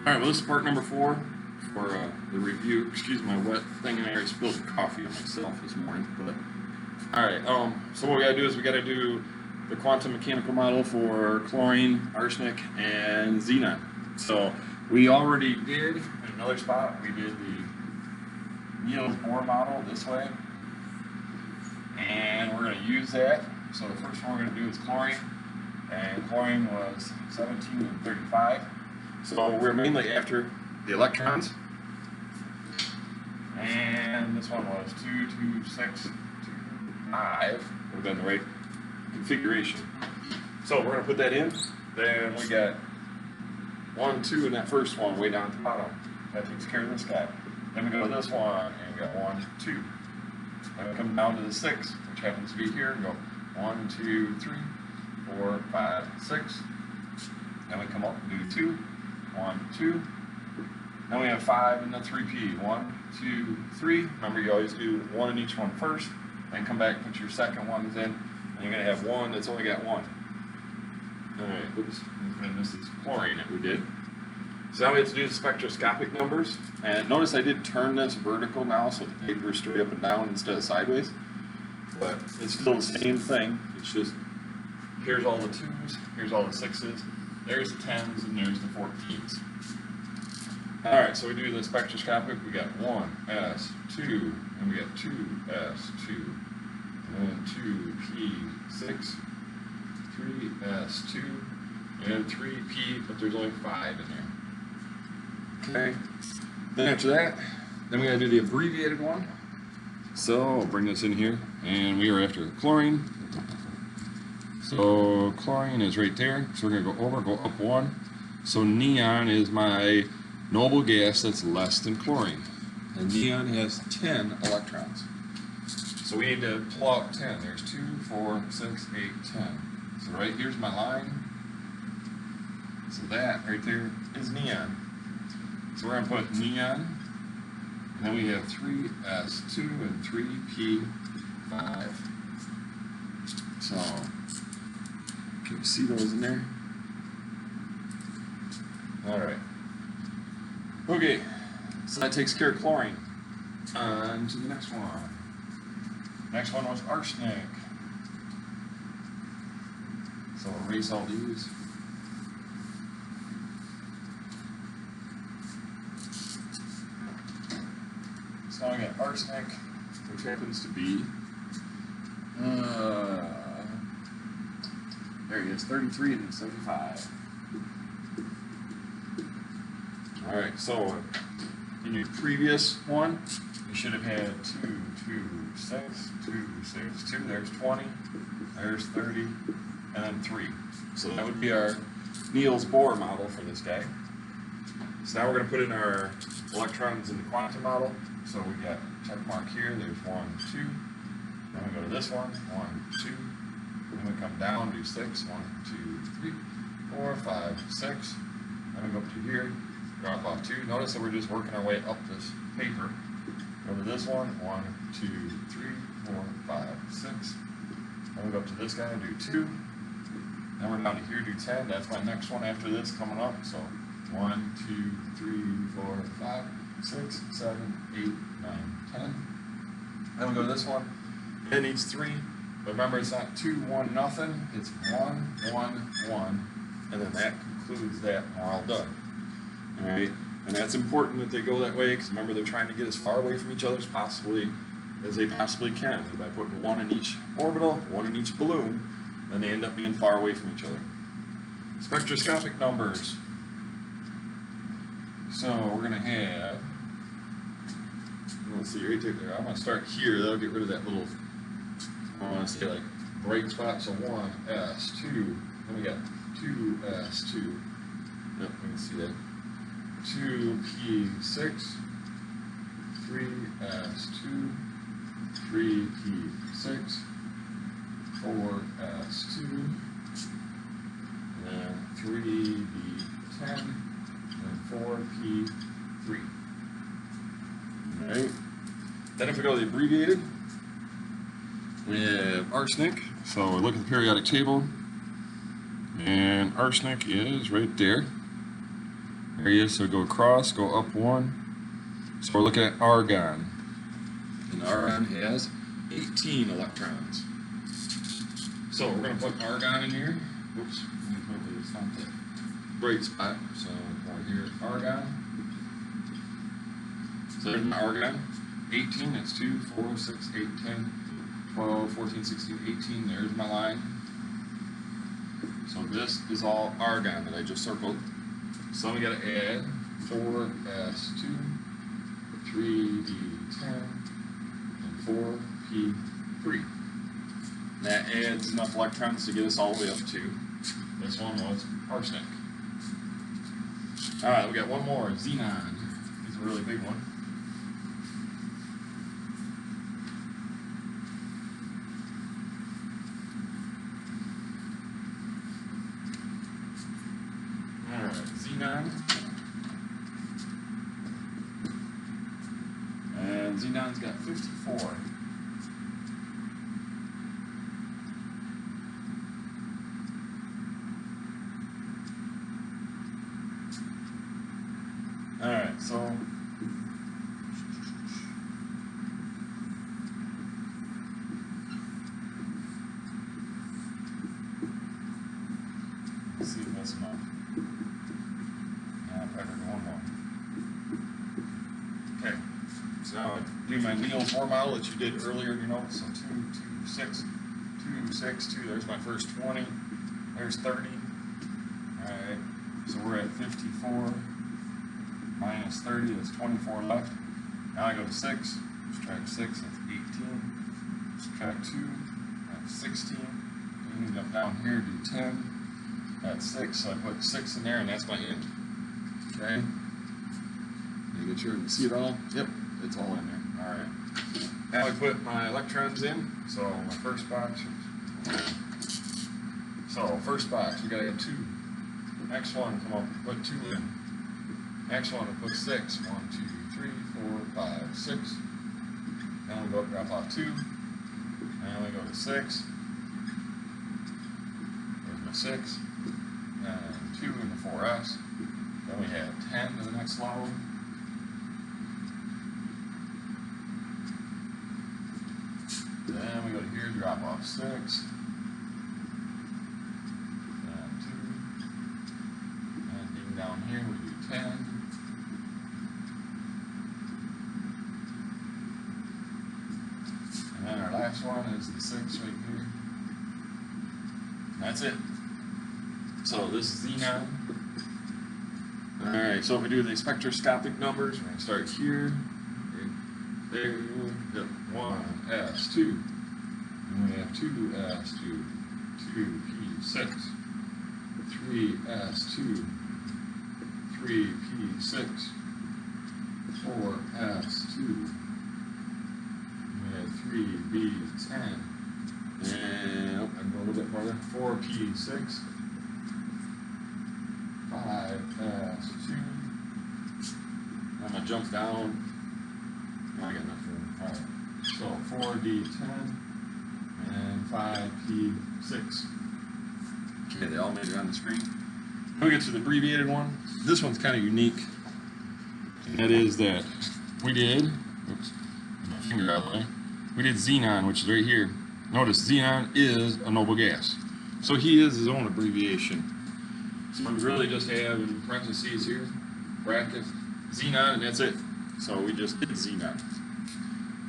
Alright, well this is part number 4 for the review. Excuse my wet thing, and I already spilled coffee on myself this morning. But alright, so what we gotta do is we gotta do the quantum mechanical model for chlorine, arsenic, and xenon. So we already did, in another spot, we did the Niels Bohr model this way. And we're gonna use that. So the first one we're gonna do is chlorine. And chlorine was 17 and 35. So we're mainly after the electrons. And this one was 2, 2, 6, 2, 5. Would have been the right configuration. So we're going to put that in. Then we got 1, 2 in that first one way down at the bottom. That takes care of this guy. Then we go to this one and we got 1, 2. Then we come down to the 6, which happens to be here, and go 1, 2, 3, 4, 5, 6. Then we come up and do 2. 1, 2. Then we have 5 in the 3p. 1, 2, 3. Remember, you always do 1 in each one first. Then come back, put your second ones in, and you're going to have 1 that's only got 1. Alright, oops. And this is chlorine that we did. So now we have to do the spectroscopic numbers. And notice I did turn this vertical now, so the paper is straight up and down instead of sideways. But it's still the same thing. It's just, here's all the 2s, here's all the 6s. There's the 10s and there's the 14s. Alright, so we do the spectroscopic. We got 1s2, and we got 2s2, and then 2p6, 3s2, and 3p, but there's only 5 in there. Okay. Then after that, then we gotta do the abbreviated one. So I'll bring this in here, and we are after chlorine. So chlorine is right there, so we're going to go over, go up 1. So neon is my noble gas that's less than chlorine. And neon has 10 electrons. So we need to pull out 10. There's 2, 4, 6, 8, 10. So right here's my line. So that right there is neon. So we're going to put neon. And then we have 3s2 and 3p5. So can you see those in there? Alright. Okay, so that takes care of chlorine. On to the next one. Next one was arsenic. So I'll erase all these. So now I got arsenic, which happens to be there he is, 33 and 75. Alright, so in your previous one, you should have had 2, 2, 6, 2, 6, 2. There's 20, there's 30, and then 3. So that would be our Niels Bohr model for this guy. So now we're going to put in our electrons in the quantum model. So we got check mark here, there's 1, 2. Then we go to this one, 1, 2. Then we come down, do 6, 1, 2, 3, 4, 5, 6. Then we go up to here, drop off 2. Notice that we're just working our way up this paper. Go to this one, 1, 2, 3, 4, 5, 6. Then we go up to this guy and do 2. Then we're down to here, do 10. That's my next one after this coming up. So 1, 2, 3, 4, 5, 6, 7, 8, 9, 10. Then we go to this one. It needs 3. But remember, it's not 2, 1, nothing. It's 1, 1, 1. And then that concludes that, and we're all done. Alright? And that's important that they go that way, because remember, they're trying to get as far away from each other as they possibly can. And by putting 1 in each orbital, 1 in each balloon, then they end up being far away from each other. Spectroscopic numbers. So we're going to have, let's see, right there. I'm going to start here. That'll get rid of that little, I want to say like bright spot. So 1s2, then we got 2s2. Yep, we can see that. 2p6, 3s2, 3p6, 4s2, and then 3b10, and 4p3. Alright. Then if we go to the abbreviated, we have arsenic. So we look at the periodic table, and arsenic is right there. There he is. So go across, go up 1. So we're looking at argon. And argon has 18 electrons. So we're going to put argon in here. Whoops. It's not the bright spot. So right here, argon. So there's my argon. 18, that's 2, 4, 6, 8, 10, 12, 14, 16, 18. There's my line. So this is all argon that I just circled. So we got to add 4s2, 3d10, and 4p3. That adds enough electrons to get us all the way up to this one was arsenic. Alright, we got one more, xenon. He's a really big one. Xenon. And xenon's got 54. Alright, so let's see if that's enough. Okay, so now I do my Neal 4 model that you did earlier in your notes. So 2, 2, 6, 2, 6, 2. There's my first 20. There's 30. Alright, so we're at 54 minus 30. That's 24 left. Now I go to 6. Subtract 6. That's 18. Subtract 2. That's 16. And then down here, do 10. That's 6. So I put 6 in there, and that's my end. Okay. Make sure you see it all. Yep, it's all in there. All right. Now I put my electrons in. So my first box. So first box, we gotta get 2. Next one, come up, put 2 in. Next one, we put 6. 1, 2, 3, 4, 5, 6. Then we go up, drop off 2. And we go to 6. There's my 6. And 2 in the 4s. Then we have 10 to the next level. Then we go to here, drop off 6. And 2. And even down here, we do 10. And then our last one is the 6 right here. And that's it. So this is xenon. Alright, so if we do the spectroscopic numbers, we're going to start here. There, 1s2. And we have 2s2, 2p6, 3s2, 3p6, 4s2. We have 3b10. And I go a little bit farther. 4p6. 5s2. I'm going to jump down. I got enough room. Alright. So 4d10 and 5p6. Okay, they all made it on the screen. Then we get to the abbreviated one. This one's kind of unique. And that is that we did, oops, my finger out of the way. We did xenon, which is right here. Notice xenon is a noble gas. So he is his own abbreviation. So we really just have in parentheses here, bracket, xenon, and that's it. So we just did xenon.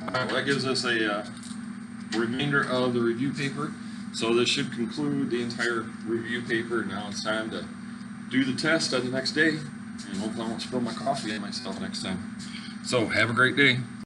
Alright, well that gives us a remainder of the review paper. So this should conclude the entire review paper. Now it's time to do the test on the next day. And hopefully I won't spill my coffee on myself next time. So have a great day.